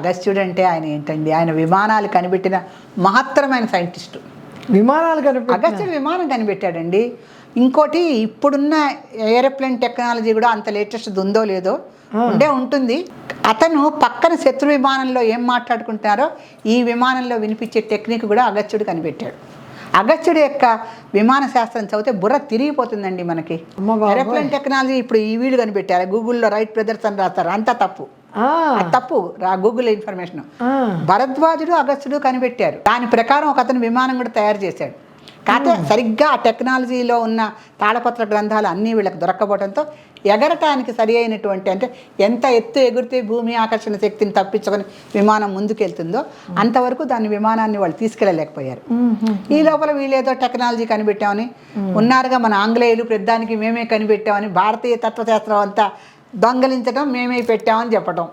అగస్త్యుడు అంటే ఆయన ఏంటండి, ఆయన విమానాలు కనిపెట్టిన మహత్తరమైన సైంటిస్టు. విమానాలు అగస్త్యుడు విమానం కనిపెట్టాడండి. ఇంకోటి ఇప్పుడున్న ఏరోప్లేన్ టెక్నాలజీ కూడా అంత లేటెస్ట్ ఉందో లేదో ఉంటుంది. అతను పక్కన శత్రు విమానంలో ఏం మాట్లాడుకుంటారో ఈ విమానంలో వినిపించే టెక్నిక్ కూడా అగస్త్యుడు కనిపెట్టాడు. అగస్త్యుడి యొక్క విమాన శాస్త్రం చదివితే బుర్ర తిరిగిపోతుందండి మనకి. ఏరోప్లేన్ టెక్నాలజీ ఇప్పుడు ఈ వీళ్ళు కనిపెట్టారు, గూగుల్లో రైట్ బ్రదర్స్ అని రాస్తారు, అంతా తప్పు. తప్పు గూగుల్ ఇన్ఫర్మేషన్. భరద్వాజుడు అగస్త్యుడు కనిపెట్టారు. దాని ప్రకారం ఒక అతను విమానం కూడా తయారు చేశాడు. కాకపోతే సరిగ్గా ఆ టెక్నాలజీలో ఉన్న తాళపత్ర గ్రంథాలు అన్నీ వీళ్ళకి దొరక్కపోవడంతో ఎగరటానికి సరి అయినటువంటి, అంటే ఎంత ఎత్తు ఎగురితే భూమి ఆకర్షణ శక్తిని తప్పించుకొని విమానం ముందుకెళ్తుందో అంతవరకు దాని విమానాన్ని వాళ్ళు తీసుకెళ్ళలేకపోయారు. ఈ లోపల వీళ్ళేదో టెక్నాలజీ కనిపెట్టామని ఉన్నారుగా మన ఆంగ్లేయులు, ప్రతిదానికి మేమే కనిపెట్టామని భారతీయ తత్వశాస్త్రం అంతా దొంగలించడం, మేమే పెట్టామని చెప్పడం.